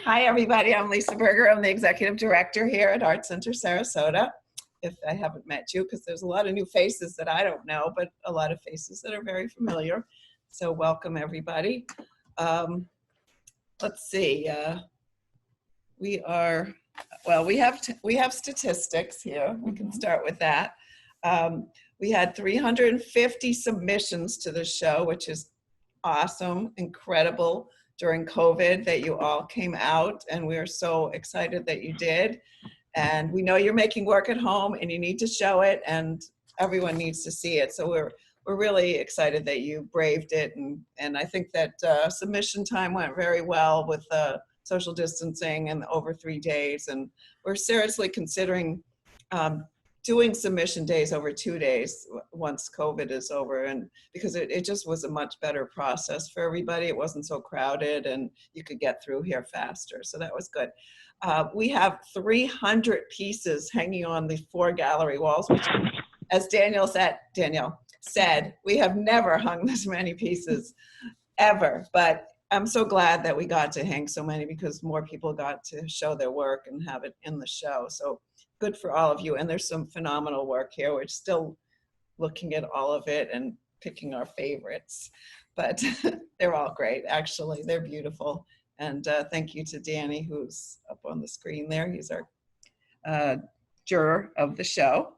Hi, everybody. I'm Lisa Berger. I'm the executive director here at Art Center Sarasota. If I haven't met you, because there's a lot of new faces that I don't know, but a lot of faces that are very familiar. So welcome, everybody. Let's see. We have statistics here. We can start with that. We had 350 submissions to the show, which is awesome, incredible during COVID that you all came out, and we are so excited that you did. And we know you're making work at home and you need to show it, and everyone needs to see it. So we're really excited that you braved it, and I think that submission time went very well with social distancing and over 3 days, and we're seriously considering doing submission days over 2 days once COVID is over, and because it just was a much better process for everybody. It wasn't so crowded and you could get through here faster, so that was good. We have 300 pieces hanging on the 4 gallery walls, which, as Danielle said, we have never hung this many pieces ever, but I'm so glad that we got to hang so many because more people got to show their work and have it in the show. So good for all of you. And there's some phenomenal work here. We're still looking at all of it and picking our favorites, but they're all great. Actually, they're beautiful. And thank you to Danny, who's up on the screen there. He's our juror of the show.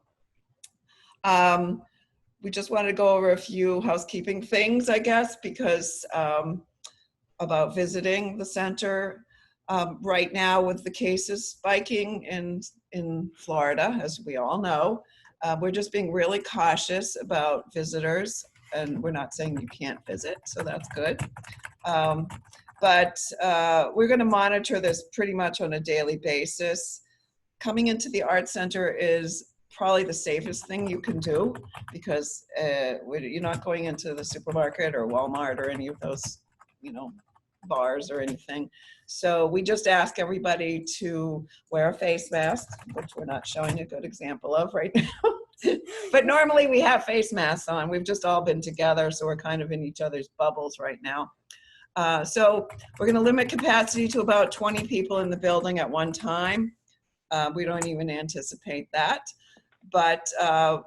We just wanted to go over a few housekeeping things, I guess, because about visiting the center. Right now, with the cases spiking in Florida, as we all know, we're just being really cautious about visitors, and we're not saying you can't visit, so that's good. But we're going to monitor this pretty much on a daily basis. Coming into the art center is probably the safest thing you can do because you're not going into the supermarket or Walmart or any of those, bars or anything. So we just ask everybody to wear a face mask, which we're not showing a good example of right now. But normally we have face masks on. We've just all been together, so we're kind of in each other's bubbles right now. So we're going to limit capacity to about 20 people in the building at one time. We don't even anticipate that. But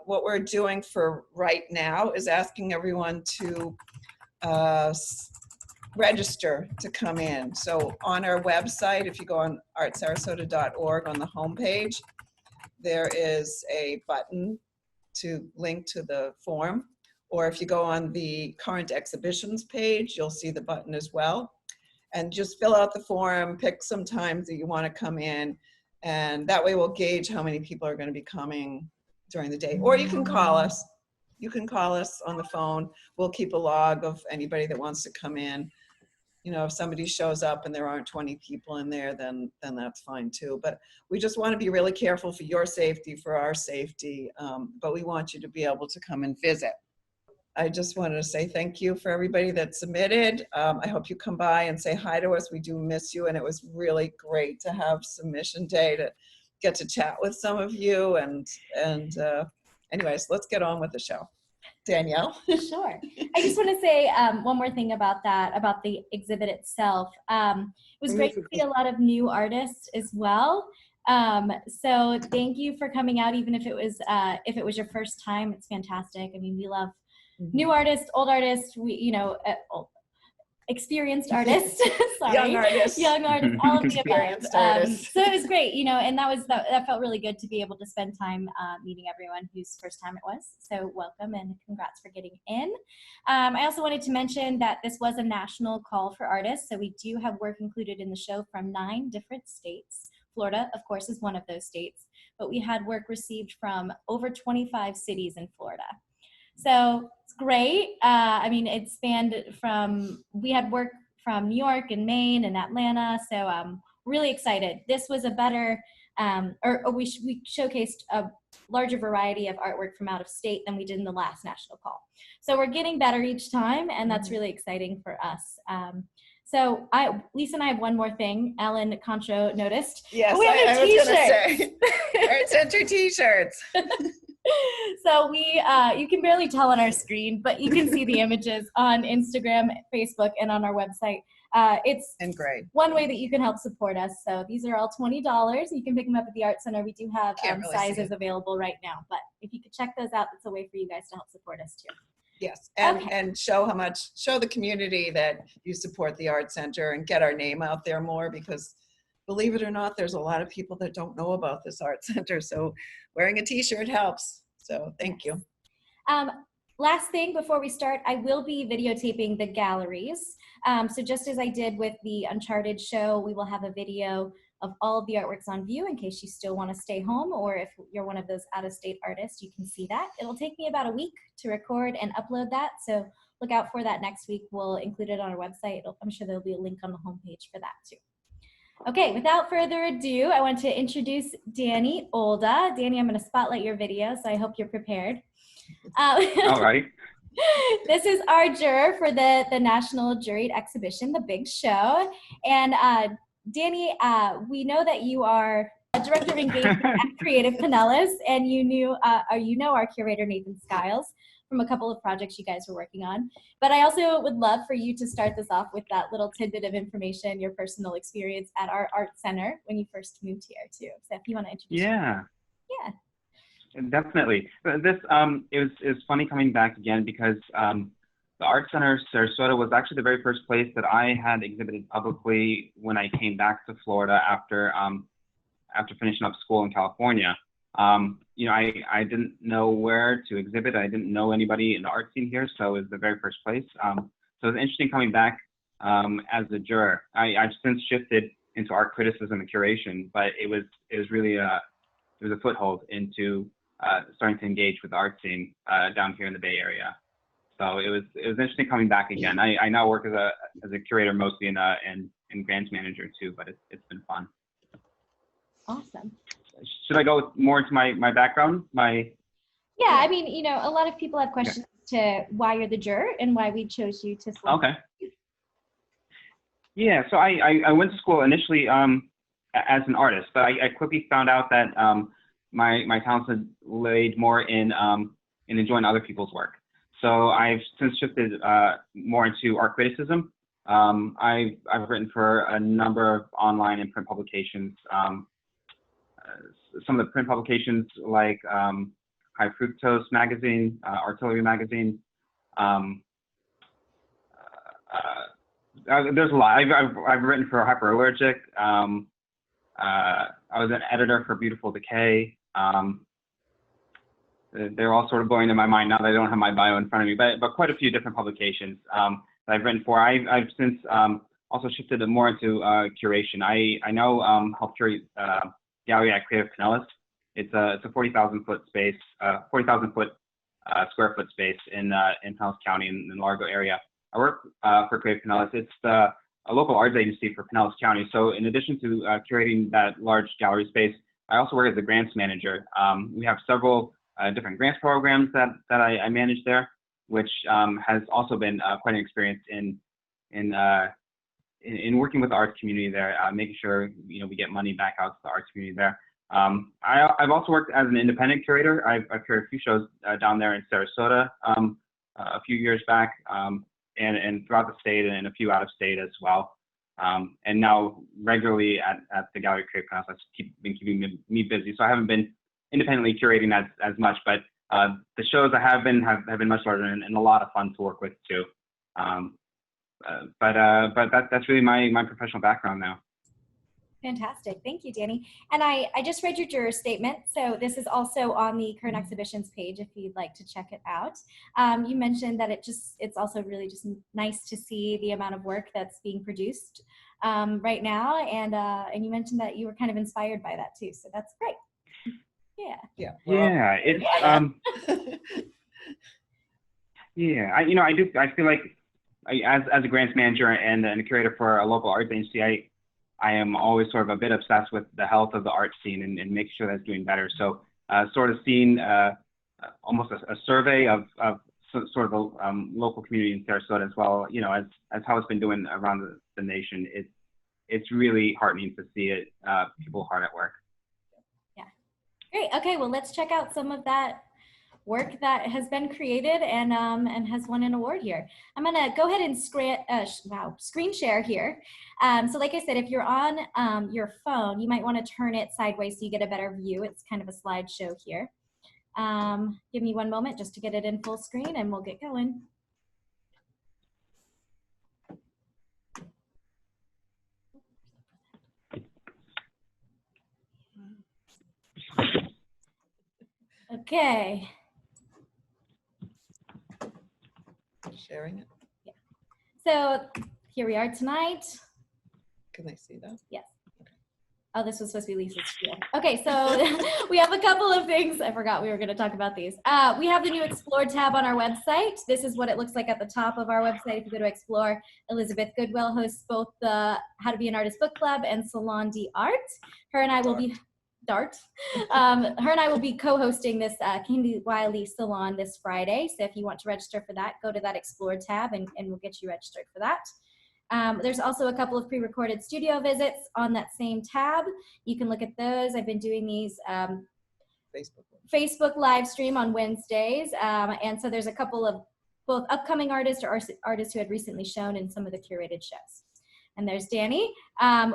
what we're doing for right now is asking everyone to register to come in. So on our website, if you go on artsarasota.org on the homepage, there is a button to link to the form. Or if you go on the current exhibitions page, you'll see the button as well. And just fill out the form, pick some times that you want to come in, and that way we'll gauge how many people are going to be coming during the day. Or you can call us. You can call us on the phone. We'll keep a log of anybody that wants to come in. If somebody shows up and there aren't 20 people in there, then that's fine too. But we just want to be really careful for your safety, for our safety. But we want you to be able to come and visit. I just wanted to say thank you for everybody that submitted. I hope you come by and say hi to us. We do miss you, and it was really great to have submission day to get to chat with some of you. And anyways, let's get on with the show. Danielle? Sure. I just want to say one more thing about the exhibit itself. It was great to see a lot of new artists as well. So thank you for coming out, even if it was your first time. It's fantastic. I mean, we love new artists, old artists, experienced artists, sorry, young artists, all of the above. So it was great, and that felt really good to be able to spend time meeting everyone whose first time it was. So welcome and congrats for getting in. I also wanted to mention that this was a national call for artists, so we do have work included in the show from 9 different states. Florida, of course, is one of those states, but we had work received from over 25 cities in Florida. So it's great. I mean, it spanned we had work from New York and Maine and Atlanta. So I'm really excited. This was a better, we showcased a larger variety of artwork from out of state than we did in the last national call. So we're getting better each time, and that's really exciting for us. So Lisa and I have one more thing. Ellen Concho noticed. Yes, we have I was going to say. Art Center t-shirts. So you can barely tell on our screen, but you can see the images on Instagram, Facebook, and on our website. It's great. One way that you can help support us. So these are all $20. You can pick them up at the Art Center. We do have Really sizes available right now, but if you could check those out, that's a way for you guys to help support us too. Yes, and show the community that you support the Art Center and get our name out there more, because believe it or not, there's a lot of people that don't know about this Art Center. So wearing a t-shirt helps. So thank you. Last thing before we start, I will be videotaping the galleries. So just as I did with the Uncharted show, we will have a video of all of the artworks on view in case you still want to stay home, or if you're one of those out-of-state artists, you can see that. It'll take me about a week to record and upload that, so look out for that next week. We'll include it on our website. I'm sure there'll be a link on the homepage for that too. Okay, without further ado, I want to introduce Danny Olda. Danny, I'm going to spotlight your video, so I hope you're prepared. All right. This is our juror for the National Juried Exhibition, The Big Show. And Danny, we know that you are a director of engagement at Creative Pinellas, and you know our curator, Nathan Skiles, from a couple of projects you guys were working on. But I also would love for you to start this off with that little tidbit of information, your personal experience at our art center when you first moved here too. So if you want to introduce yourself. Yeah. Definitely. This it was funny coming back again, because the Art Center Sarasota was actually the very first place that I had exhibited publicly when I came back to Florida after finishing up school in California. You know, I didn't know where to exhibit. I didn't know anybody in the art scene here, so it was the very first place. So it was interesting coming back as a juror. I've since shifted into art criticism and curation, but it was really a foothold into starting to engage with the art scene down here in the Bay Area. So it was interesting coming back again. I now work as a curator mostly and grants manager too, but it's been fun. Awesome. Should I go more into my background? Yeah, I mean, you know, a lot of people have questions to why you're the juror and why we chose you to select. Okay. Yeah, so I went to school initially as an artist, but I quickly found out that my talents had laid more in enjoying other people's work. So I've since shifted more into art criticism. I've written for a number of online and print publications. Some of the print publications like Hi-Fructose Magazine, Artillery Magazine. There's a lot. I've written for Hyperallergic. I was an editor for Beautiful Decay. They're all sort of going in my mind now that I don't have my bio in front of me, but quite a few different publications that I've written for. I've since also shifted more into curation. I now help curate gallery at Creative Pinellas. It's a 40,000 foot space, 40,000 foot square foot space in Pinellas County in the Largo area. I work for Creative Pinellas. It's a local arts agency for Pinellas County. So in addition to curating that large gallery space, I also work as a grants manager. We have several different grants programs that I manage there, which has also been quite an experience in working with the arts community there, making sure we get money back out to the arts community there. I've also worked as an independent curator. I've curated a few shows down there in Sarasota a few years back, and throughout the state, and a few out of state as well. And now regularly at the Gallery Creative Pinellas, that's been keeping me busy. So I haven't been independently curating as much, but the shows I have been much larger and a lot of fun to work with too. But that's really my professional background now. Fantastic. Thank you, Danny. And I just read your juror statement. So this is also on the current exhibitions page if you'd like to check it out. You mentioned that it's also really just nice to see the amount of work that's being produced right now. And you mentioned that you were kind of inspired by that too. So that's great. Yeah. Yeah. It's yeah. I feel like as a grants manager and a curator for a local arts agency, I am always sort of a bit obsessed with the health of the art scene and making sure that's doing better. So sort of seeing almost a survey of sort of the local community in Sarasota as well, as how it's been doing around the nation. It's really heartening to see it, people hard at work. Yeah. Great. Okay, well, let's check out some of that work that has been created and has won an award here. I'm gonna go ahead and screen share here. So like I said, if you're on your phone, you might want to turn it sideways so you get a better view. It's kind of a slideshow here. Give me one moment just to get it in full screen and we'll get going. Okay. Sharing it. Yeah. So here we are tonight. Can they see that? Yes. Oh, this was supposed to be Lisa's spiel. Okay, so we have a couple of things. I forgot we were going to talk about these. We have the new Explore tab on our website. This is what it looks like at the top of our website. If you go to Explore, Elizabeth Goodwill hosts both the How to Be an Artist book club and Salon d'Art. Her and I will be Dart. Her and I will be co-hosting this Candy Wiley Salon this Friday. So if you want to register for that, go to that Explore tab and we'll get you registered for that. There's also a couple of pre-recorded studio visits on that same tab. You can look at those. I've been doing these Facebook live stream on Wednesdays. And so there's a couple of both upcoming artists or artists who had recently shown in some of the curated shows. And there's Danny.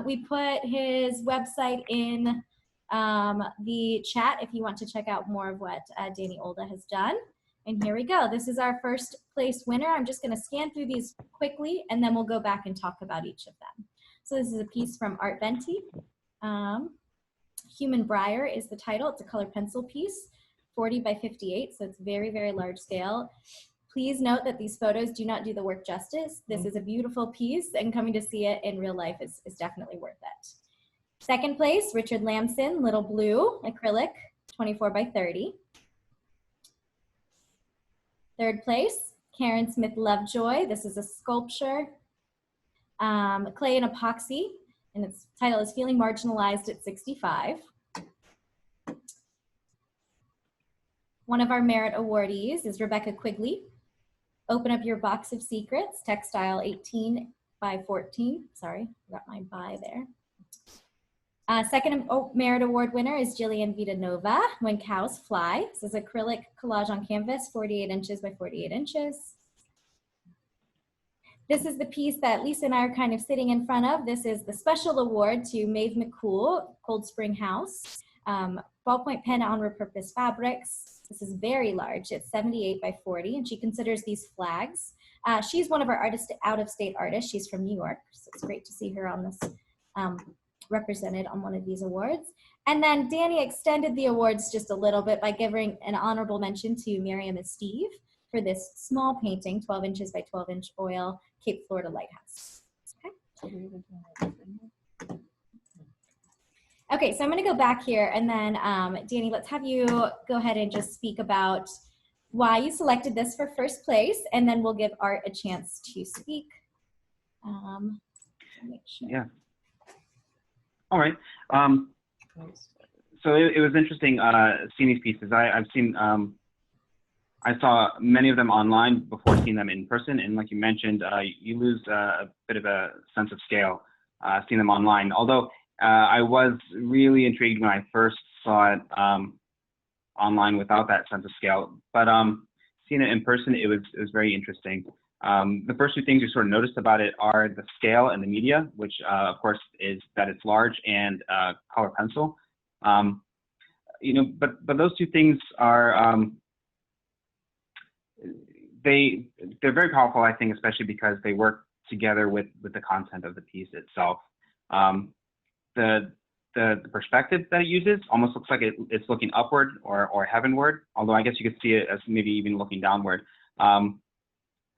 We put his website in the chat if you want to check out more of what Danny Olda has done. And here we go. This is our first place winner. I'm just going to scan through these quickly, and then we'll go back and talk about each of them. So this is a piece from Art Venti. Human Briar is the title. It's a color pencil piece, 40 by 58, so it's very, very large scale. Please note that these photos do not do the work justice. This is a beautiful piece, and coming to see it in real life is definitely worth it. Second place, Richard Lamson, Little Blue, acrylic, 24 by 30. Third place, Karen Smith Lovejoy. This is a sculpture, clay and epoxy, and its title is Feeling Marginalized at 65. One of our merit awardees is Rebecca Quigley. Open Up Your Box of Secrets, textile 18 by 14. Sorry, got my by there. Second Merit Award winner is Jillian Vitanova, When Cows Fly. This is acrylic collage on canvas, 48 inches by 48 inches. This is the piece that Lisa and I are kind of sitting in front of. This is the special award to Maeve McCool, Cold Spring House. Ballpoint pen on repurposed fabrics. This is very large. It's 78 by 40, and she considers these flags. She's one of our out-of-state artists. She's from New York, so it's great to see her on this represented on one of these awards. And then Danny extended the awards just a little bit by giving an honorable mention to Miriam and Steve for this small painting, 12 inches by 12 inch oil, Cape Florida Lighthouse. Okay, so I'm gonna go back here and then Danny, let's have you go ahead and just speak about why you selected this for first place, and then we'll give Art a chance to speak. Make sure. Yeah. All right. So it was interesting seeing these pieces. I saw many of them online before seeing them in person, and like you mentioned, you lose a bit of a sense of scale seeing them online. Although I was really intrigued when I first saw it online without that sense of scale, but seeing it in person, it was very interesting. The first two things you sort of noticed about it are the scale and the media, which of course is that it's large and color pencil. You know, but those two things are they're very powerful, I think, especially because they work together with the content of the piece itself. The perspective that it uses almost looks like it's looking upward or heavenward, although I guess you could see it as maybe even looking downward.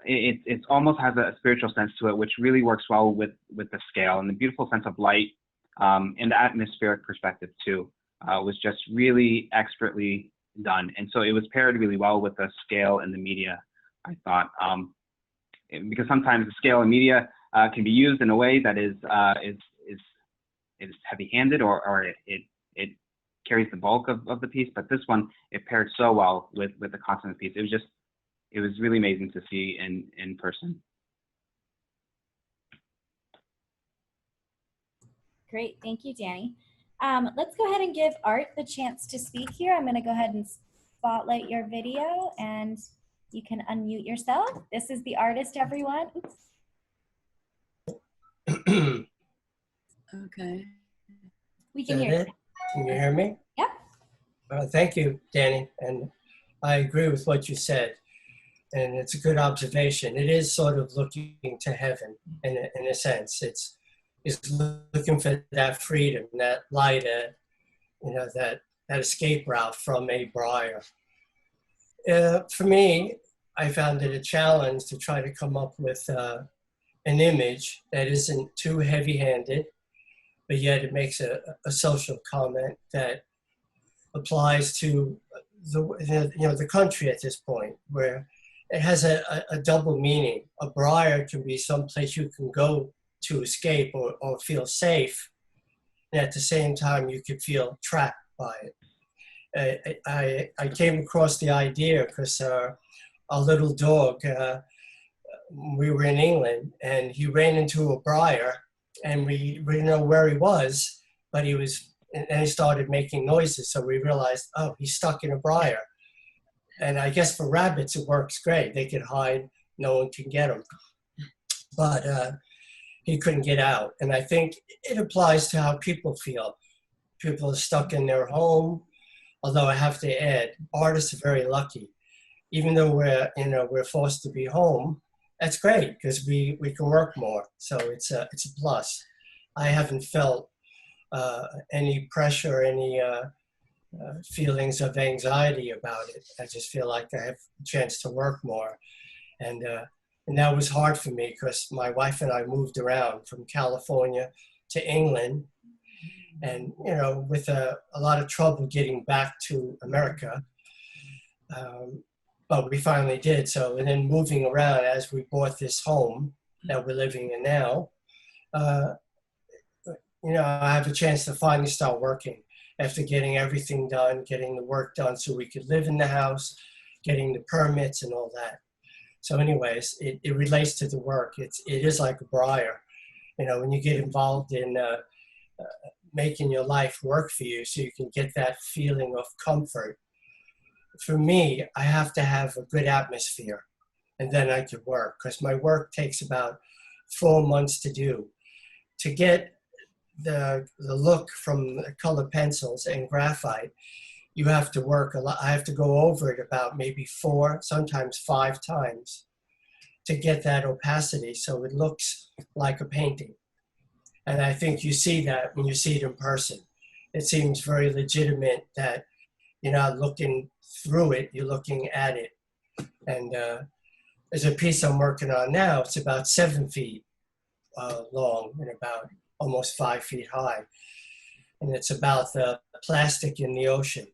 It almost has a spiritual sense to it, which really works well with the scale, and the beautiful sense of light and the atmospheric perspective too was just really expertly done. And so it was paired really well with the scale and the media, I thought, because sometimes the scale and media can be used in a way that is heavy-handed or it carries the bulk of the piece. But this one, it paired so well with the content of the piece. It was really amazing to see in person. Great, thank you, Danny. Let's go ahead and give Art the chance to speak here. I'm gonna go ahead and spotlight your video and you can unmute yourself. This is the artist, everyone. Oops. Okay. We can hear you. Can you hear me? Yep. Thank you, Danny. And I agree with what you said. And it's a good observation. It is sort of looking to heaven in a sense. It's looking for that freedom, that light, that escape route from a briar. For me, I found it a challenge to try to come up with an image that isn't too heavy-handed, but yet it makes a social comment that applies to the country at this point, where it has a double meaning. A briar can be someplace you can go to escape or feel safe, and at the same time you could feel trapped by it. I came across the idea because our little dog, we were in England, and he ran into a briar, and we didn't know where he was, but he started making noises, so we realized, oh, he's stuck in a briar. And I guess for rabbits it works great. They can hide, no one can get them. But he couldn't get out. And I think it applies to how people feel. People are stuck in their home, although I have to add, artists are very lucky. Even though we're forced to be home, that's great because we can work more. So it's a plus. I haven't felt any pressure, any feelings of anxiety about it. I just feel like I have a chance to work more. And that was hard for me because my wife and I moved around from California to England, and with a lot of trouble getting back to America. But we finally did. So, and then moving around as we bought this home that we're living in now, I have a chance to finally start working after getting everything done, getting the work done so we could live in the house, getting the permits and all that. So anyways, it relates to the work. It is like a briar, when you get involved in making your life work for you so you can get that feeling of comfort. For me, I have to have a good atmosphere, and then I can work, because my work takes about 4 months to do. To get the look from the color pencils and graphite, you have to work a lot. I have to go over it about maybe 4, sometimes 5 times to get that opacity so it looks like a painting. And I think you see that when you see it in person. It seems very legitimate that you're not looking through it, you're looking at it. And there's a piece I'm working on now. It's about 7 feet long and about almost 5 feet high. And it's about the plastic in the ocean.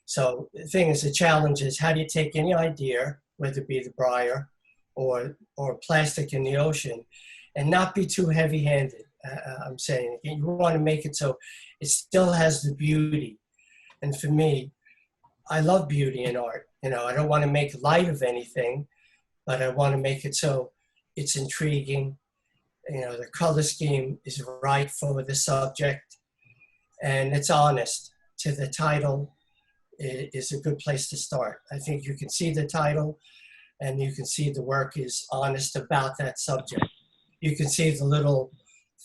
So the thing is, the challenge is, how do you take any idea, whether it be the briar or plastic in the ocean, and not be too heavy-handed? I'm saying you want to make it so it still has the beauty. And for me, I love beauty in art. I don't want to make light of anything, but I want to make it so it's intriguing. The color scheme is right for the subject, and it's honest. To the title is a good place to start. I think you can see the title, and you can see the work is honest about that subject. You can see the little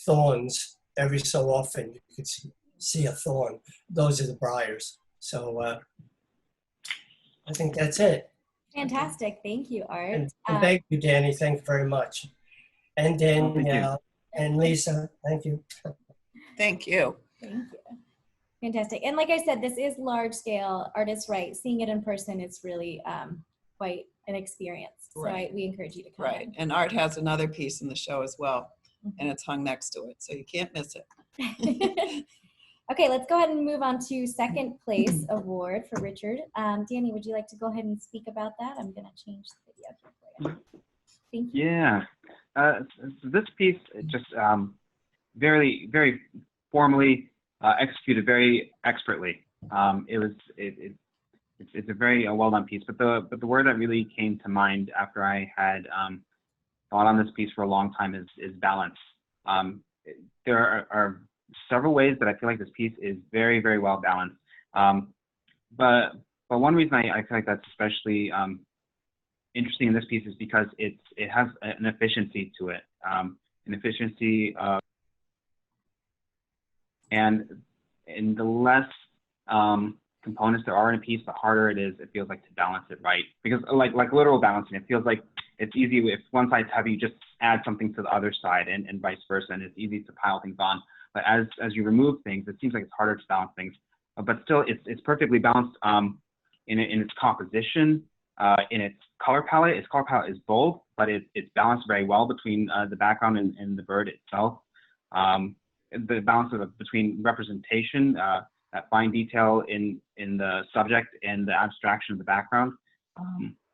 thorns every so often. You can see a thorn. Those are the briars. So I think that's it. Fantastic. Thank you, Art. And thank you, Danny. Thank you very much. And Danielle and Lisa, thank you. Thank you. Thank you. Fantastic. And like I said, this is large scale. Art is right. Seeing it in person, it's really quite an experience. So Right. we encourage you to come. Right. And Art has another piece in the show as well, and it's hung next to it, so you can't miss it. Okay, let's go ahead and move on to second place award for Richard. Danny, would you like to go ahead and speak about that? I'm going to change the video here for you. Thank you. Yeah. So this piece just very, very formally executed very expertly. It's a very well done piece. But the word that really came to mind after I had thought on this piece for a long time is balance. There are several ways that I feel like this piece is very, very well balanced. But Well, one reason I feel like that's especially interesting in this piece is because it has an efficiency to it, an efficiency of, and the less components there are in a piece, the harder it feels like to balance it right. Because like literal balancing, it feels like it's easy if one side's heavy, you just add something to the other side and vice versa, and it's easy to pile things on. But as you remove things, it seems like it's harder to balance things. But still, it's perfectly balanced in its composition, in its color palette. Its color palette is bold, but it's balanced very well between the background and the bird itself. The balance between representation, that fine detail in the subject and the abstraction of the background.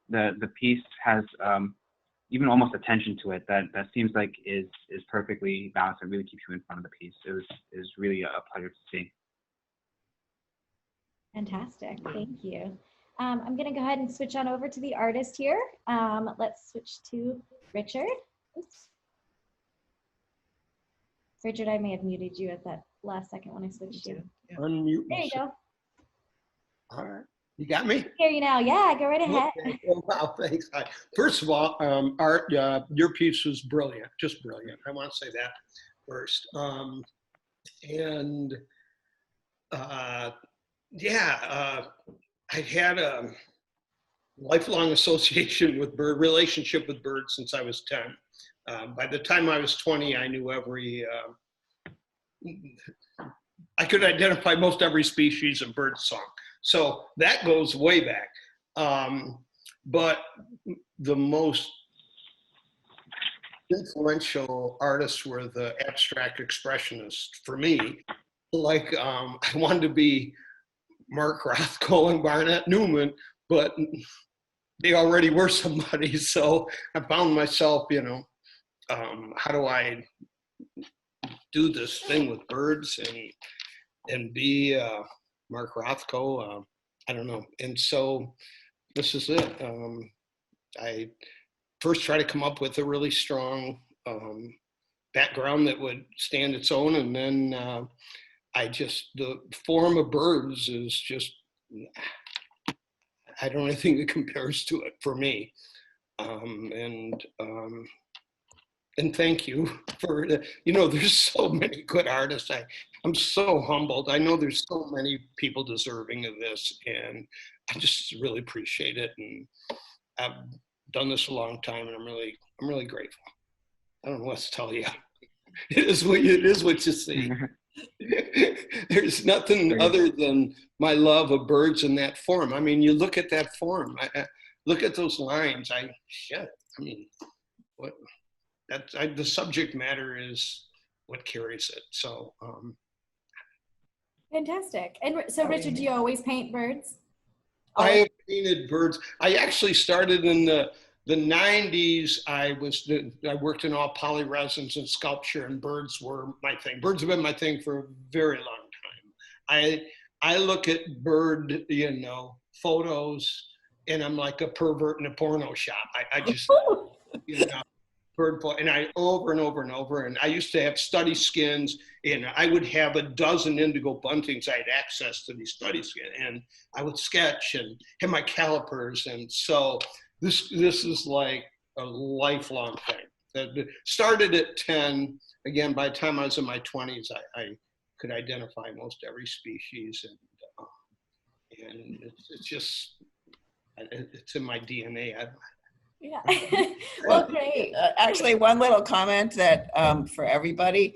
The piece has even almost a tension to it that seems like is perfectly balanced and really keeps you in front of the piece. It was really a pleasure to see. Fantastic, thank you. I'm gonna go ahead and switch on over to the artist here. Let's switch to Richard. Oops. Richard, I may have muted you at that last second when I switched you. Yeah. Unmute There you myself. go. All right. You got me? Hear you now. Yeah, go right ahead. Okay. Oh, wow, thanks. First of all, Art, your piece was brilliant, just brilliant. I want to say that first. I had a lifelong association with relationship with birds since I was 10. By the time I was 20, I knew I could identify most every species of bird song. So that goes way back. But the most influential artists were the abstract expressionists for me. Like, I wanted to be Mark Rothko and Barnett Newman, but they already were somebody. So I found myself, how do I do this thing with birds and be Mark Rothko? I don't know. And so this is it. I first try to come up with a really strong background that would stand its own, and then the form of birds is just, I don't think that compares to it for me. And thank you for there's so many good artists. I'm so humbled. I know there's so many people deserving of this, and I just really appreciate it. And I've done this a long time, and I'm really grateful. I don't know what to tell you. It is what you see. There's nothing other than my love of birds in that form. I mean, you look at that form. I look at those lines. What? The subject matter is what carries it. So. Fantastic. And so, Richard, do you always paint birds? I have painted birds. I actually started in the 90s. I worked in all poly resins and sculpture, and birds were my thing. Birds have been my thing for a very long time. I look at bird, photos, and I'm like a pervert in a porno shop. I just, bird, and I over and over and over. And I used to have study skins, and I would have a dozen indigo buntings. I had access to these study skins, and I would sketch and have my calipers. And so this is like a lifelong thing that started at 10. Again, by the time I was in my 20s, I could identify most every species, and it's just, it's in my DNA. Yeah. Well, great. Actually, one little comment that for everybody,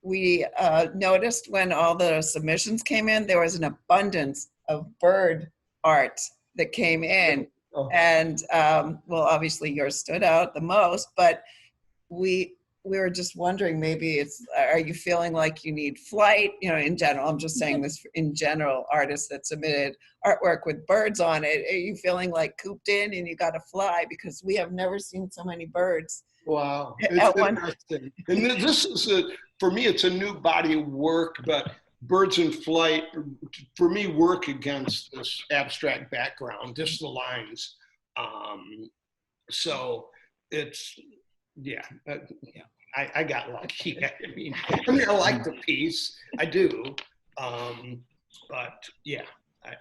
we noticed when all the submissions came in, there was an abundance of bird art that came in. Oh. And well, obviously yours stood out the most, but we were just wondering, maybe are you feeling like you need flight? In general, I'm just saying this in general, artists that submitted artwork with birds on it, are you feeling like cooped in and you got to fly? Because we have never seen so many birds. Wow, it's interesting. And this is for me, it's a new body of work, but birds in flight, for me, work against this abstract background, just the lines. So it's, I got lucky. I mean, I like the piece, I do. But yeah,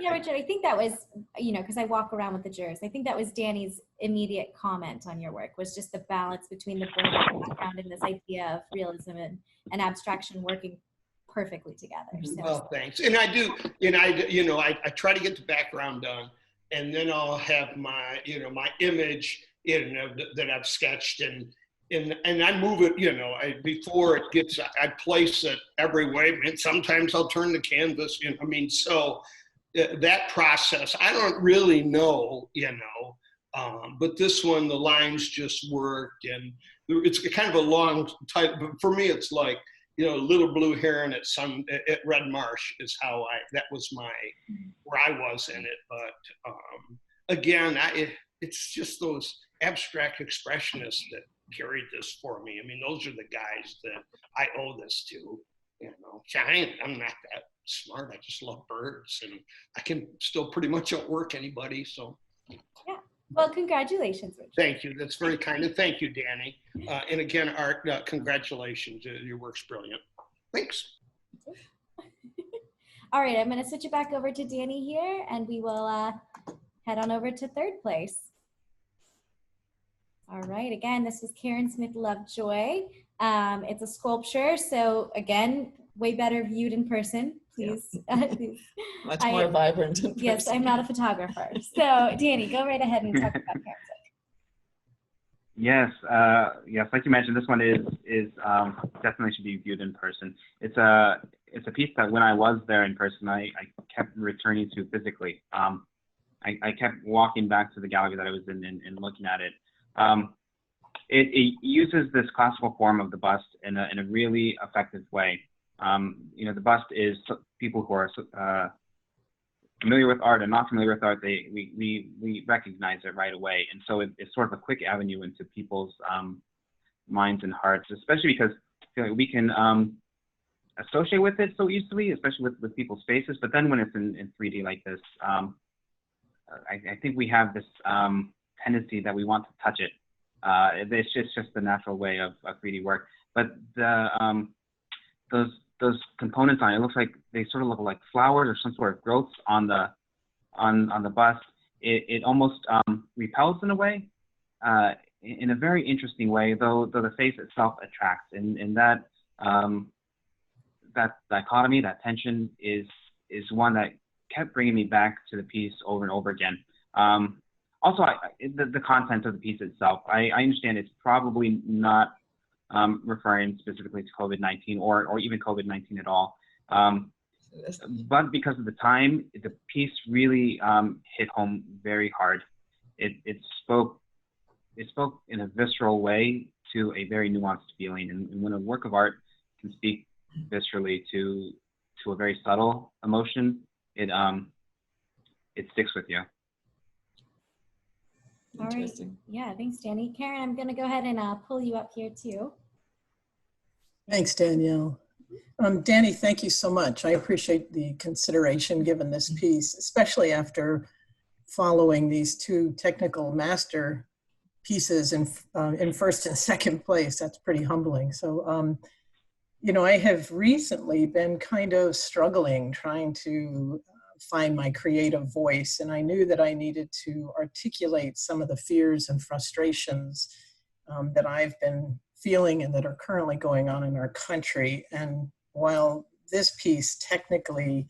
Yeah, Richard, I think that was, because I walk around with the jurors, I think that was Danny's immediate comment on your work, was just the balance between the board background and this idea of realism and abstraction working perfectly together. So. Well, thanks. And I do, and I try to get the background done, and then I'll have my, my image that I've sketched, and I move it, before it gets, I place it every way, and sometimes I'll turn the canvas, so that process, I don't really know, but this one, the lines just worked, and it's kind of a long title, but for me, it's like, Little Blue Heron at Red Marsh is how that was where I was in it. But again, it's just those abstract expressionists that carried this for me. I mean, those are the guys that I owe this to, I'm not that smart. I just love birds, and I can still pretty much outwork anybody. So, yeah. Well, congratulations, Richard. Thank you. That's very kind. And thank you, Danny. And again, Art, congratulations. Your work's brilliant. Thanks. All right, I'm going to switch it back over to Danny here, and we will head on over to third place. All right, again, this is Karen Smith Lovejoy. It's a sculpture, so again, way better viewed in person. Please. Yeah. Much more vibrant in person. Yes, I'm not a photographer. So, Danny, go right ahead and talk about Karen's work. Yes, like you mentioned, this one is definitely should be viewed in person. It's a piece that when I was there in person, I kept returning to physically. I kept walking back to the gallery that I was in and looking at it. It uses this classical form of the bust in a really effective way. The bust is people who are familiar with art and not familiar with art, we recognize it right away. And so it's sort of a quick avenue into people's minds and hearts, especially because I feel like we can associate with it so easily, especially with people's faces. But then when it's in 3D like this, I think we have this tendency that we want to touch it. It's just the natural way of 3D work. But those components on it looks like they sort of look like flowers or some sort of growths on the bust. It almost repels in a way, in a very interesting way, though the face itself attracts. And that dichotomy, that tension is one that kept bringing me back to the piece over and over again. Also, the content of the piece itself, I understand it's probably not referring specifically to COVID-19 or even COVID-19 at all. But because of the time, the piece really hit home very hard. It spoke in a visceral way to a very nuanced feeling. And when a work of art can speak viscerally to a very subtle emotion, it sticks with you. All right. Yeah, thanks, Danny. Karen, I'm going to go ahead and pull you up here too. Thanks, Danielle. Danny, thank you so much. I appreciate the consideration given this piece, especially after following these two technical master pieces in first and second place. That's pretty humbling. So, I have recently been kind of struggling trying to find my creative voice, and I knew that I needed to articulate some of the fears and frustrations that I've been feeling and that are currently going on in our country. And while this piece technically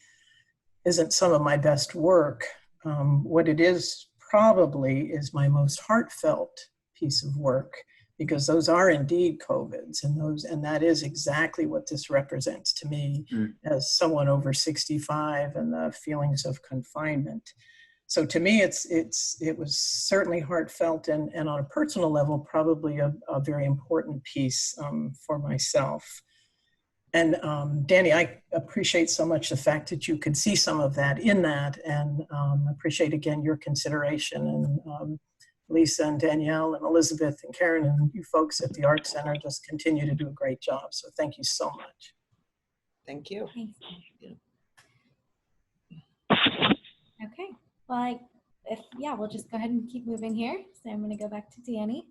isn't some of my best work, what it is probably is my most heartfelt piece of work, because those are indeed COVIDs, and that is exactly what this represents to me as someone over 65 and the feelings of confinement. So to me, it was certainly heartfelt and on a personal level, probably a very important piece for myself. And Danny, I appreciate so much the fact that you could see some of that in that, and appreciate again your consideration. And Lisa and Danielle and Elizabeth and Karen and you folks at the Art Center just continue to do a great job. So thank you so much. Thank you. Thanks. Okay. Well, we'll just go ahead and keep moving here. So I'm going to go back to Danny.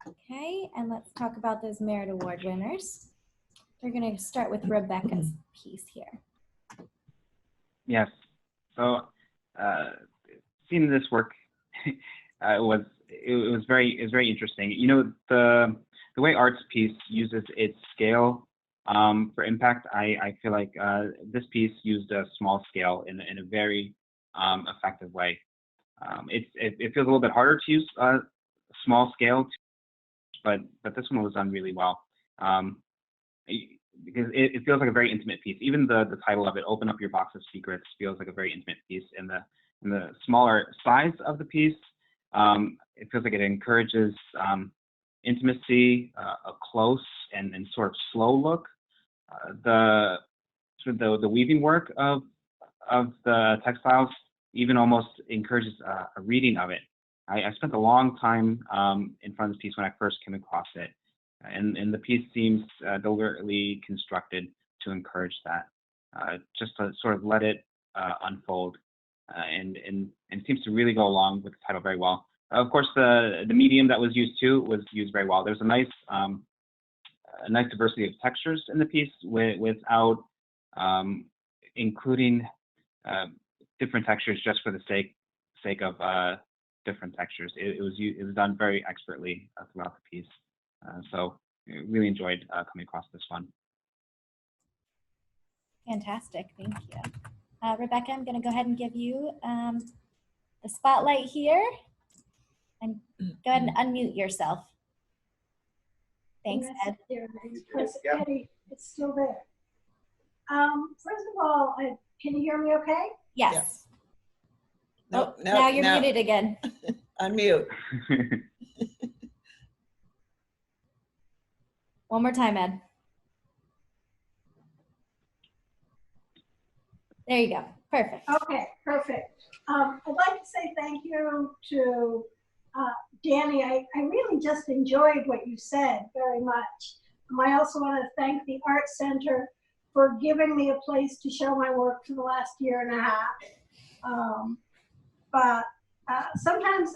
Okay, and let's talk about those Merit Award winners. We're going to start with Rebecca's piece here. Yes. So seeing this work it was very interesting. You know, the way art's piece uses its scale for impact, I feel like this piece used a small scale in a very effective way. It feels a little bit harder to use small scale, but this one was done really well. Because it feels like a very intimate piece. Even the title of it, "Open Up Your Box of Secrets," feels like a very intimate piece. And the smaller size of the piece, it feels like it encourages intimacy, a close and sort of slow look. The weaving work of the textiles even almost encourages a reading of it. I spent a long time in front of this piece when I first came across it. And the piece seems deliberately constructed to encourage that, just to sort of let it unfold, and seems to really go along with the title very well. Of course, the medium that was used too was used very well. There's a nice diversity of textures in the piece without including different textures just for the sake of different textures. It was done very expertly throughout the piece. So I really enjoyed coming across this one. Fantastic, thank you. Rebecca, I'm going to go ahead and give you the spotlight here. And go ahead and unmute yourself. Thanks, Ed. Eddie, it's still there. First of all, can you hear me okay? Yes. No, now you're muted again. Unmute. One more time, Ed. There you go. Perfect. Okay, perfect. I'd like to say thank you to Danny. I really just enjoyed what you said very much. I also want to thank the Art Center for giving me a place to show my work for the last year and a half. But sometimes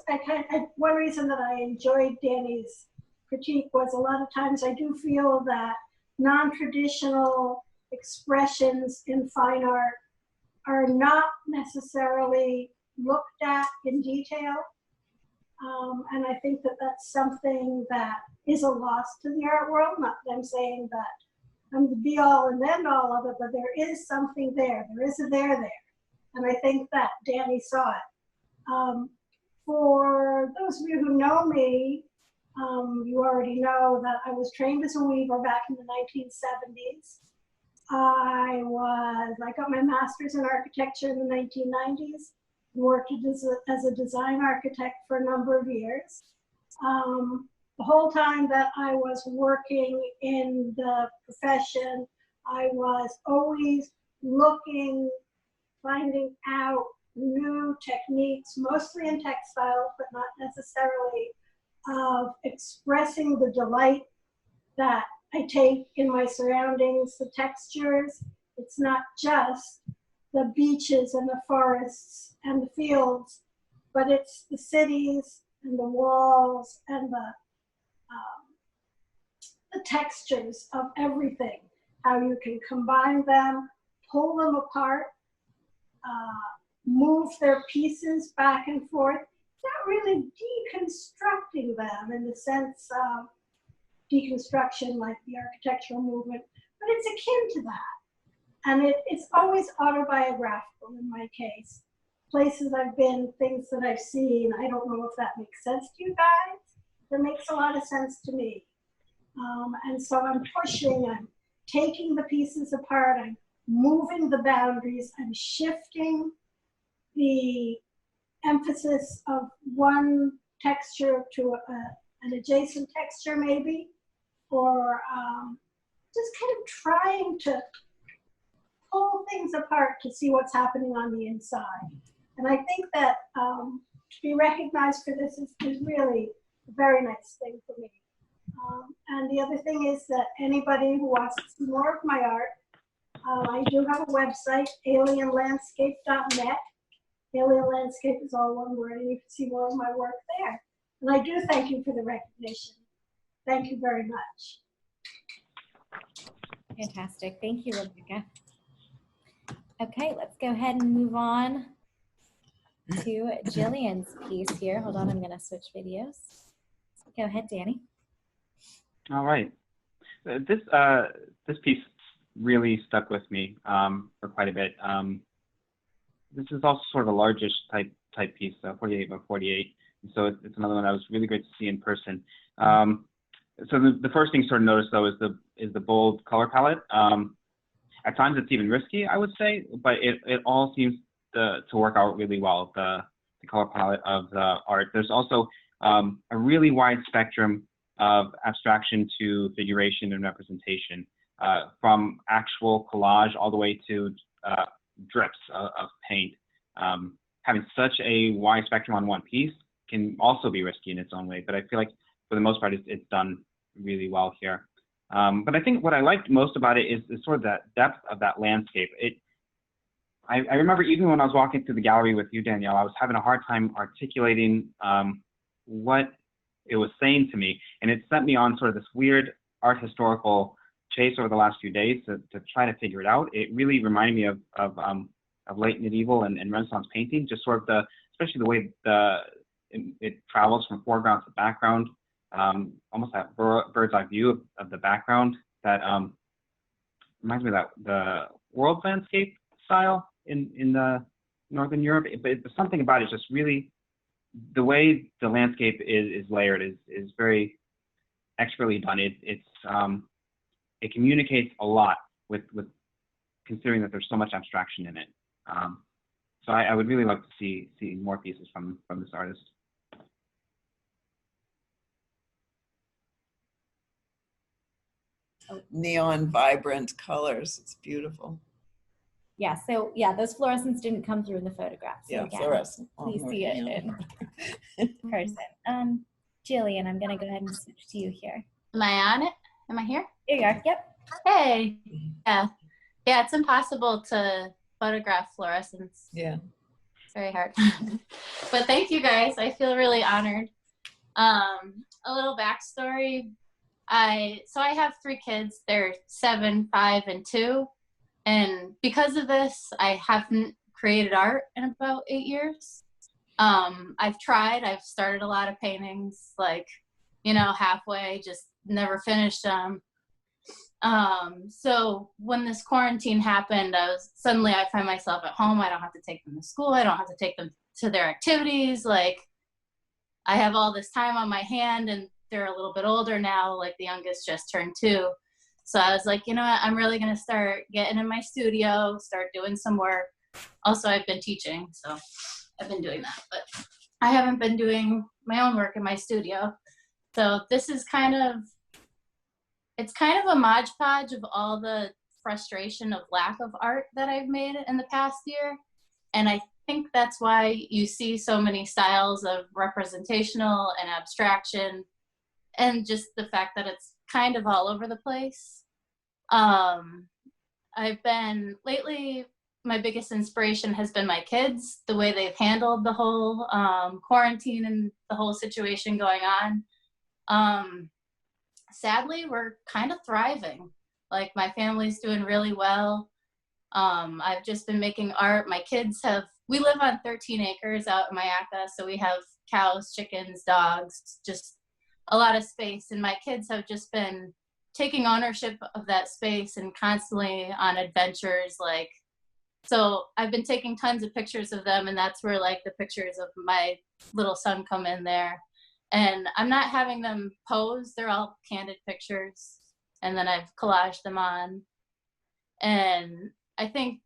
one reason that I enjoyed Danny's critique was a lot of times I do feel that non-traditional expressions in fine art are not necessarily looked at in detail. And I think that that's something that is a loss to the art world. Not that I'm saying that I'm the be all and end all of it, but there is something there. There is a there. And I think that Danny saw it. For those of you who know me, you already know that I was trained as a weaver back in the 1970s. I got my master's in architecture in the 1990s, worked as a design architect for a number of years. The whole time that I was working in the profession, I was always looking, finding out new techniques, mostly in textiles, but not necessarily, of expressing the delight that I take in my surroundings, the textures. It's not just the beaches and the forests and the fields, but it's the cities and the walls and the textures of everything, how you can combine them, pull them apart, move their pieces back and forth, not really deconstructing them in the sense of deconstruction like the architectural movement, but it's akin to that. And it's always autobiographical in my case. Places I've been, things that I've seen, I don't know if that makes sense to you guys. That makes a lot of sense to me. And so I'm pushing, I'm taking the pieces apart, I'm moving the boundaries, I'm shifting the emphasis of one texture to an adjacent texture maybe, or just kind of trying to pull things apart to see what's happening on the inside. And I think that to be recognized for this is really a very nice thing for me. And the other thing is that anybody who wants to see more of my art, I do have a website, alienlandscape.net. Alien Landscape is all one word, and you can see more of my work there. And I do thank you for the recognition. Thank you very much. Fantastic. Thank you, Rebecca. Okay, let's go ahead and move on to Jillian's piece here. Hold on, I'm going to switch videos. Go ahead, Danny. All right. This piece really stuck with me for quite a bit. This is also sort of a largish type piece, 48 by 48. So it's another one that was really great to see in person. So the first thing to sort of notice though is the bold color palette. At times it's even risky, I would say, but it all seems to work out really well. The color palette of the art. There's also a really wide spectrum of abstraction to figuration and representation, from actual collage all the way to drips of paint. Having such a wide spectrum on one piece can also be risky in its own way, but I feel like for the most part it's done really well here. But I think what I liked most about it is sort of that depth of that landscape. I remember even when I was walking through the gallery with you, Danielle, I was having a hard time articulating what it was saying to me, and it sent me on sort of this weird art historical chase over the last few days to try to figure it out. It really reminded me of late medieval and Renaissance painting, just sort of especially the way it travels from foreground to background, almost that bird's eye view of the background that reminds me of the world landscape style in the Northern Europe. But something about it just really, the way the landscape is layered is very expertly done. It communicates a lot with considering that there's so much abstraction in it. So I would really like to see more pieces from this artist. Neon vibrant colors. It's beautiful. Yeah, so yeah, those fluorescents didn't come through in the photographs. So Yeah, again, fluorescent. please see it in person. Jillian, I'm gonna go ahead and switch to you here. Am I on it? Am I here? There you are. Yep. Hey. Yeah. Yeah, it's impossible to photograph fluorescence. Yeah. It's very hard. But thank you guys. I feel really honored. A little backstory. I have 3 kids. They're 7, 5, and 2. And because of this, I haven't created art in about 8 years. I've tried. I've started a lot of paintings, like, halfway, just never finished them. So when this quarantine happened, I find myself at home. I don't have to take them to school. I don't have to take them to their activities. Like, I have all this time on my hand, and they're a little bit older now. Like, the youngest just turned 2. So I was like, you know what, I'm really going to start getting in my studio, start doing some work. Also, I've been teaching, so I've been doing that, but I haven't been doing my own work in my studio. So this is it's kind of a modge podge of all the frustration of lack of art that I've made in the past year. And I think that's why you see so many styles of representational and abstraction, and just the fact that it's kind of all over the place. Lately, my biggest inspiration has been my kids, the way they've handled the whole quarantine and the whole situation going on. Sadly, we're kind of thriving. Like, my family's doing really well. I've just been making art. My kids we live on 13 acres out in Mayaca, so we have cows, chickens, dogs, just a lot of space. And my kids have just been taking ownership of that space and constantly on adventures. Like, so I've been taking tons of pictures of them, and that's where, like, the pictures of my little son come in there. And I'm not having them pose. They're all candid pictures. And then I've collaged them on. And I think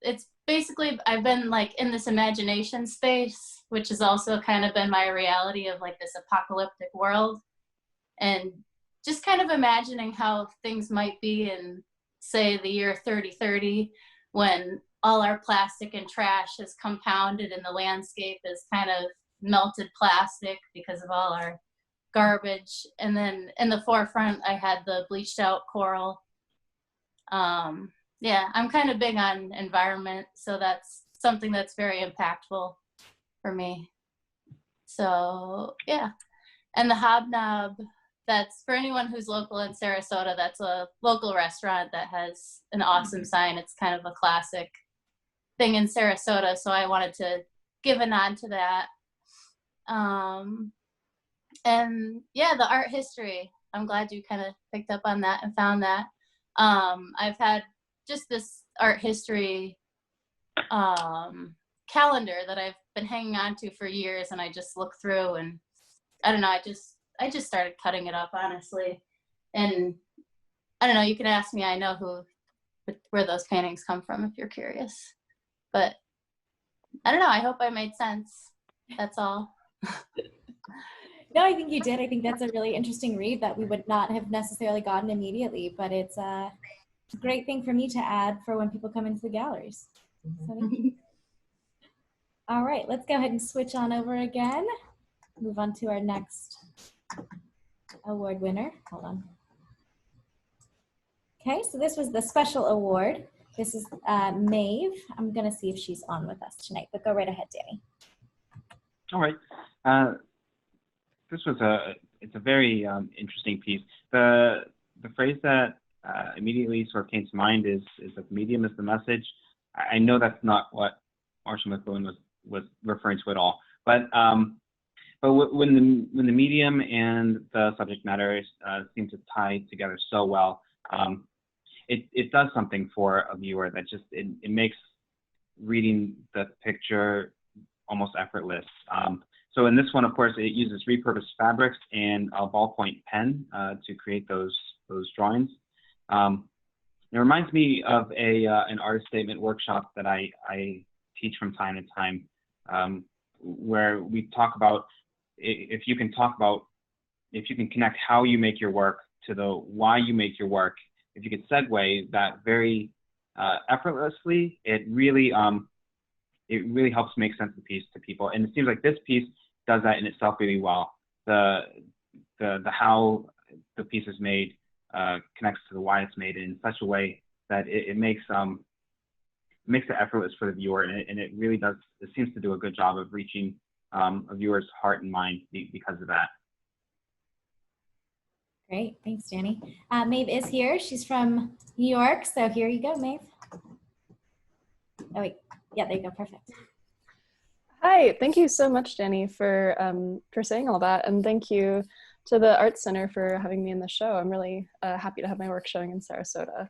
it's basically, I've been, like, in this imagination space, which has also kind of been my reality of, like, this apocalyptic world. And just kind of imagining how things might be in, say, the year 3030, when all our plastic and trash is compounded and the landscape is kind of melted plastic because of all our garbage. And then in the forefront, I had the bleached out coral. Yeah, I'm kind of big on environment, so that's something that's very impactful for me. So yeah, and the Hobnob, that's for anyone who's local in Sarasota. That's a local restaurant that has an awesome sign. It's kind of a classic thing in Sarasota, so I wanted to give a nod to that. And yeah, the art history, I'm glad you kind of picked up on that and found that. I've had just this art history calendar that I've been hanging on to for years, and I just look through, and I don't know, I just started cutting it up, honestly. And I don't know, you can ask me, I know where those paintings come from if you're curious. But I don't know, I hope I made sense. That's all. No, I think you did. I think that's a really interesting read that we would not have necessarily gotten immediately, but it's a great thing for me to add for when people come into the galleries. So thank you. All right, let's go ahead and switch on over again. Move on to our next award winner. Hold on. Okay, so this was the special award. This is Maeve. I'm gonna see if she's on with us tonight, but go right ahead, Danny. All right. This was it's a very interesting piece. The phrase that immediately sort of came to mind is that the medium is the message. I know that's not what Marshall McLuhan was referring to at all, but when the medium and the subject matter seem to tie together so well, it does something for a viewer that just it makes reading the picture almost effortless. So in this one, of course, it uses repurposed fabrics and a ballpoint pen to create those drawings. It reminds me of an artist statement workshop that I teach from time to time, where we talk about if you can connect how you make your work to the why you make your work. If you could segue that very effortlessly, it really helps make sense of the piece to people. And it seems like this piece does that in itself really well. The how the piece is made connects to the why it's made in such a way that it makes it effortless for the viewer, and it really does. It seems to do a good job of reaching a viewer's heart and mind because of that. Great, thanks, Danny. Maeve is here. She's from New York, so here you go, Maeve. Oh wait, yeah, there you go, perfect. Hi, thank you so much, Danny, for saying all that, and thank you to the Arts Center for having me in the show. I'm really happy to have my work showing in Sarasota.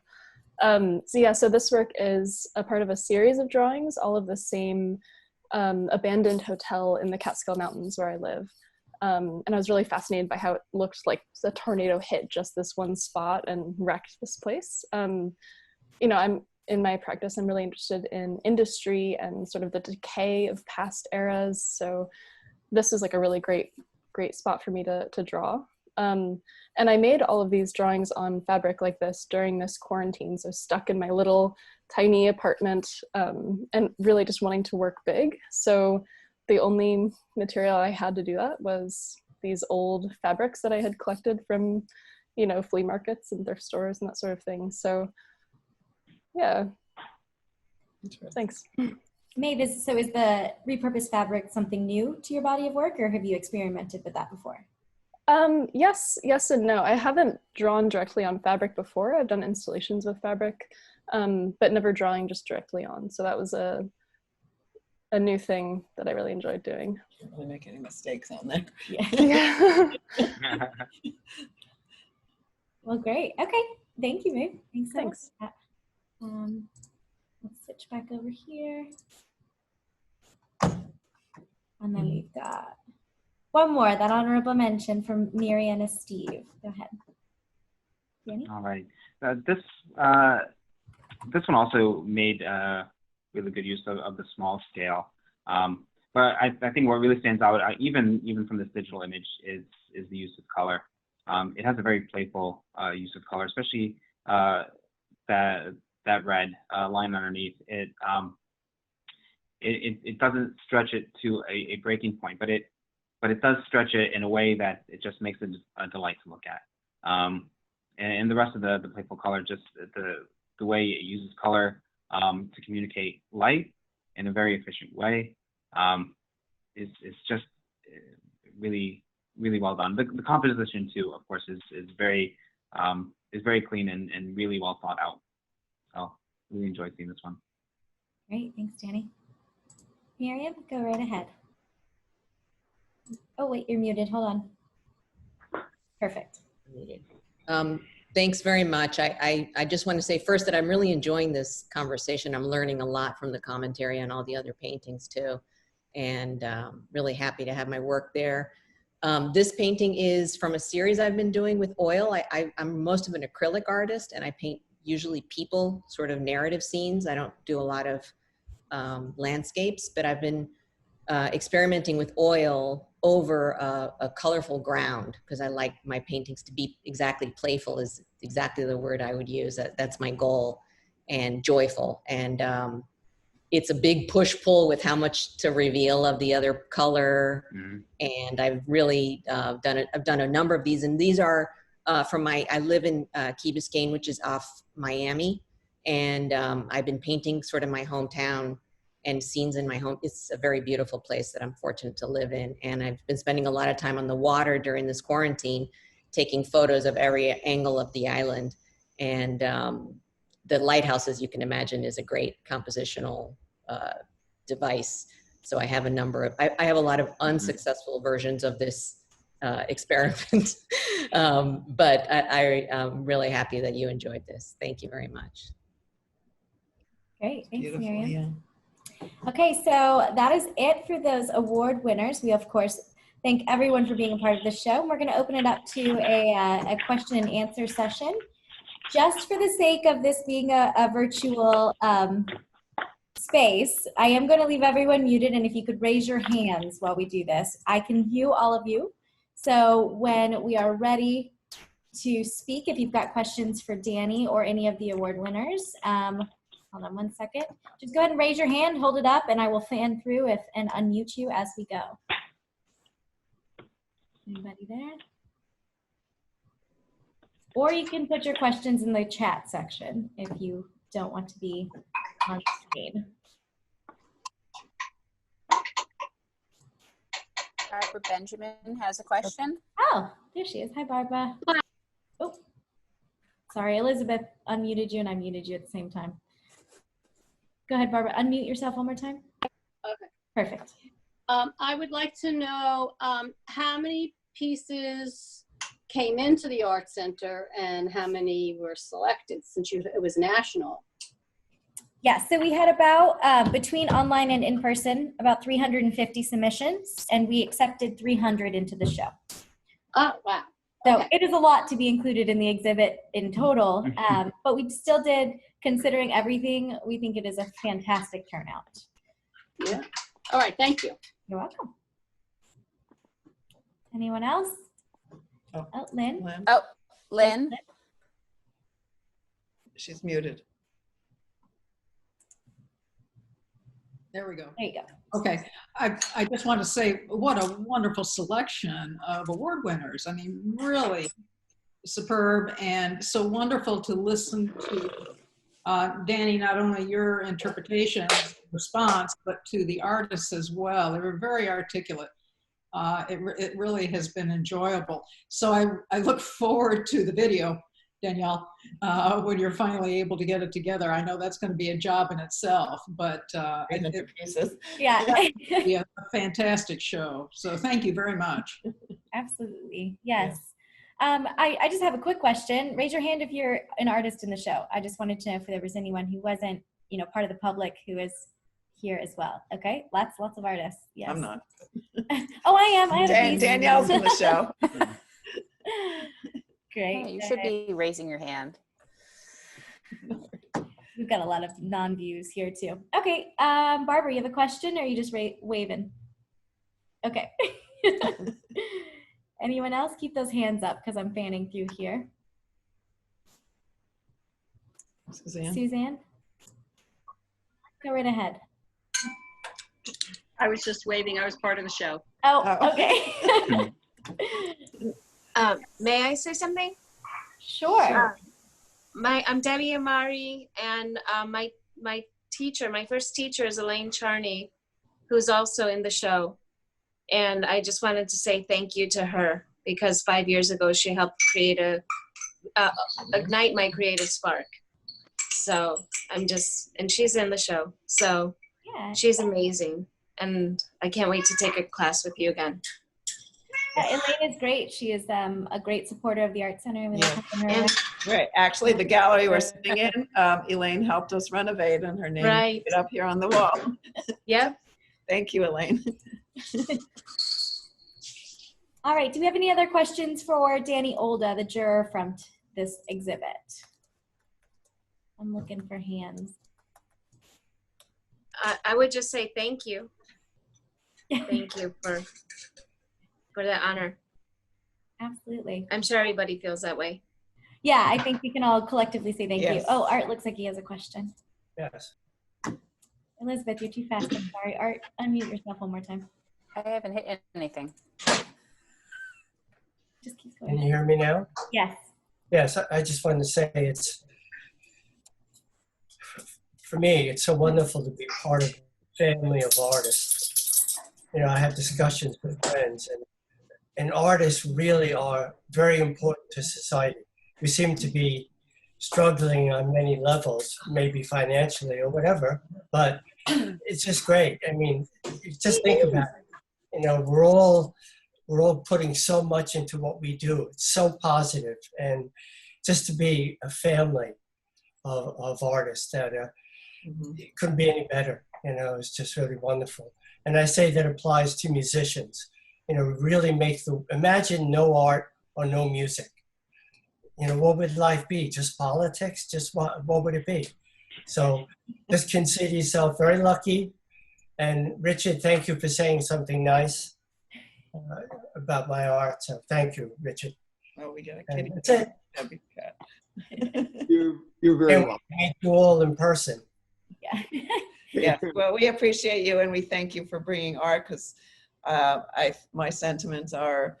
So this work is a part of a series of drawings, all of the same abandoned hotel in the Catskill Mountains where I live. And I was really fascinated by how it looked like a tornado hit just this one spot and wrecked this place. In my practice, I'm really interested in industry and sort of the decay of past eras. So this is like a really great spot for me to draw. And I made all of these drawings on fabric like this during this quarantine. So stuck in my little tiny apartment and really just wanting to work big. So the only material I had to do that was these old fabrics that I had collected from, flea markets and thrift stores and that sort of thing. So yeah, thanks. Maeve, is the repurposed fabric something new to your body of work, or have you experimented with that before? Yes and no. I haven't drawn directly on fabric before. I've done installations with fabric, but never drawing just directly on. So that was a new thing that I really enjoyed doing. Can't really make any mistakes on there. Yeah. Well, great. Okay. Thank you, Maeve. Thanks. Let's switch back over here. And then we've got one more, that honorable mention from Mariana Steve. Go ahead. Danny? All right. This one also made really good use of the small scale. But I think what really stands out, even from this digital image, is the use of color. It has a very playful use of color, especially that red line underneath. It doesn't stretch it to a breaking point, but it does stretch it in a way that it just makes it a delight to look at. And the rest of the playful color, just the way it uses color to communicate light in a very efficient way, is just really, really well done. The composition too, of course, is very clean and really well thought out. So really enjoyed seeing this one. Great, thanks, Danny. Miriam, go right ahead. Oh, wait, you're muted. Hold on. Perfect. Thanks very much. I just want to say first that I'm really enjoying this conversation. I'm learning a lot from the commentary on all the other paintings too, and really happy to have my work there. This painting is from a series I've been doing with oil. I'm most of an acrylic artist, and I paint usually people, sort of narrative scenes. I don't do a lot of landscapes, but I've been experimenting with oil over a colorful ground because I like my paintings to be exactly playful is exactly the word I would use. That's my goal, and joyful. And it's a big push-pull with how much to reveal of the other color. Mm-hmm. And I've really I've done a number of these, and these are from I live in Key Biscayne, which is off Miami. And I've been painting sort of my hometown and scenes in my home. It's a very beautiful place that I'm fortunate to live in. And I've been spending a lot of time on the water during this quarantine, taking photos of every angle of the island. And the lighthouse, as you can imagine, is a great compositional device. So I have a number of, I have a lot of unsuccessful versions of this experiment. But I'm really happy that you enjoyed this. Thank you very much. Great, thanks, Beautiful, Miriam. yeah. Okay, so that is it for those award winners. We, of course, thank everyone for being a part of the show. We're going to open it up to a question and answer session. Just for the sake of this being a virtual space, I am going to leave everyone muted, and if you could raise your hands while we do this, I can view all of you. So when we are ready to speak, if you've got questions for Danny or any of the award winners, hold on one second. Just go ahead and raise your hand, hold it up, and I will fan through and unmute you as we go. Anybody there? Or you can put your questions in the chat section if you don't want to be on screen. Barbara Benjamin has a question. Oh, there she is. Hi, Barbara. Oh, sorry, Elizabeth unmuted you and I muted you at the same time. Go ahead, Barbara. Unmute yourself one more time. Okay. Perfect. I would like to know how many pieces came into the Art Center and how many were selected since it was national. Yeah, so we had about, between online and in person, about 350 submissions, and we accepted 300 into the show. Oh, wow. So okay. It is a lot to be included in the exhibit in total, but we still did, considering everything, we think it is a fantastic turnout. Yeah. All right, thank you. You're welcome. Anyone else? Oh, Lynn. Oh, Lynn. She's muted. There we go. There you go. Okay, I just want to say what a wonderful selection of award winners. I mean, really superb, and so wonderful to listen to, Danny, not only your interpretation, response, but to the artists as well. They were very articulate. It really has been enjoyable. So I look forward to the video, Danielle, when you're finally able to get it together. I know that's going to be a job in itself, but yeah, be a fantastic show. So thank you very much. Absolutely, yes. I just have a quick question. Raise your hand if you're an artist in the show. I just wanted to know if there was anyone who wasn't, part of the public who is here as well. Okay, lots of artists. Yes. I'm not. Oh, I am. I have a piece. Danielle's in the show. Great. Yeah, you should be raising your hand. We've got a lot of non-views here too. Okay, Barbara, you have a question, or are you just waving? Okay. Anyone else? Keep those hands up because I'm fanning through here. Suzanne? Go right ahead. I was just waving. I was part of the show. Oh, okay. May I say something? Sure. I'm Debbie Amari, and my teacher, my first teacher is Elaine Charney, who's also in the show. And I just wanted to say thank you to her, because 5 years ago she helped create ignite my creative spark. So and she's in the show. So Yeah. she's amazing. And I can't wait to take a class with you again. Yeah, Elaine is great. She is a great supporter of the Art Center. And we love having her around. Right. Actually, the gallery we're sitting in, Elaine helped us renovate, and her name Right. is up here on the wall. Yep. Thank you, Elaine. All right. Do we have any other questions for Danny Olda, the juror from this exhibit? I'm looking for hands. I would just say thank you. Thank you for that honor. Absolutely. I'm sure everybody feels that way. Yeah, I think we can all collectively say thank you. Yes. Oh, Art looks like he has a question. Yes. Elizabeth, you're too fast. I'm sorry. Art, unmute yourself one more time. I haven't hit anything. Just keep Can going. you hear me now? Yes. Yes, I just wanted to say for me, it's so wonderful to be part of a family of artists. You know, I have discussions with friends, and artists really are very important to society. We seem to be struggling on many levels, maybe financially or whatever, but it's just great. I mean, just think about it. You know, we're all putting so much into what we do. It's so positive, and just to be a family of artists that it couldn't be any better. You know, it's just really wonderful. And I say that applies to musicians. You know, really imagine no art or no music. You know, what would life be? Just politics? Just what would it be? So just consider yourself very lucky. And Richard, thank you for saying something nice about my art. So thank you, Richard. Oh, we got a And kitty. that's it. That'd be cat. You're very And welcome. we meet you all in person. Yeah. Yeah, well, we appreciate you, and we thank you for bringing art, because my sentiments are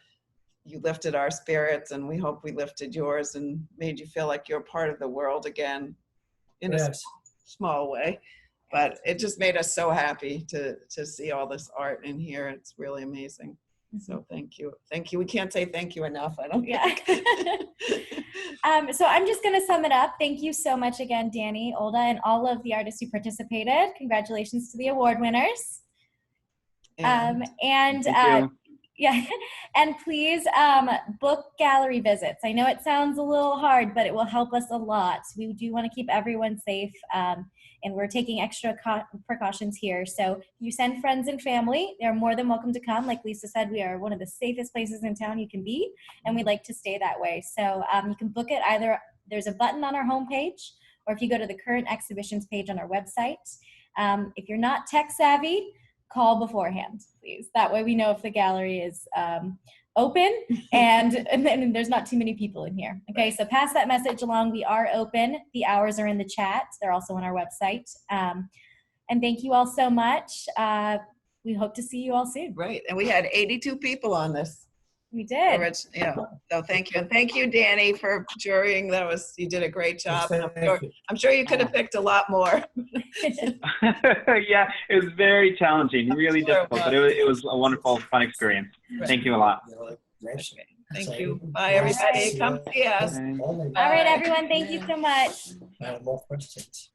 you lifted our spirits, and we hope we lifted yours and made you feel like you're part of the world again in a small way. But it just made us so happy to see all this art in here. It's really amazing. So thank you. Thank you. We can't say thank you enough, I don't think. So I'm just going to sum it up. Thank you so much again, Danny, Olda, and all of the artists who participated. Congratulations to the award winners. Yeah, and please book gallery visits. I know it sounds a little hard, but it will help us a lot. We do want to keep everyone safe, and we're taking extra precautions here. So you send friends and family, they're more than welcome to come. Like Lisa said, we are one of the safest places in town you can be, and we'd like to stay that way. So you can book it either, there's a button on our homepage, or if you go to the current exhibitions page on our website. If you're not tech savvy, call beforehand, please. That way we know if the gallery is open and then there's not too many people in here. Okay, so pass that message along. We are open. The hours are in the chat. They're also on our website. And thank you all so much. We hope to see you all soon. Right, and we had 82 people on this. We did. Yeah, so thank you. And thank you, Danny, for jurying. You did a great job. And I'm sure you could have picked a lot more. Yeah, it was very challenging, really difficult, but it was a wonderful, fun experience. Thank you a lot. Thank you. Bye, everybody. Come see us. All right, everyone. Thank you so much. I have more questions.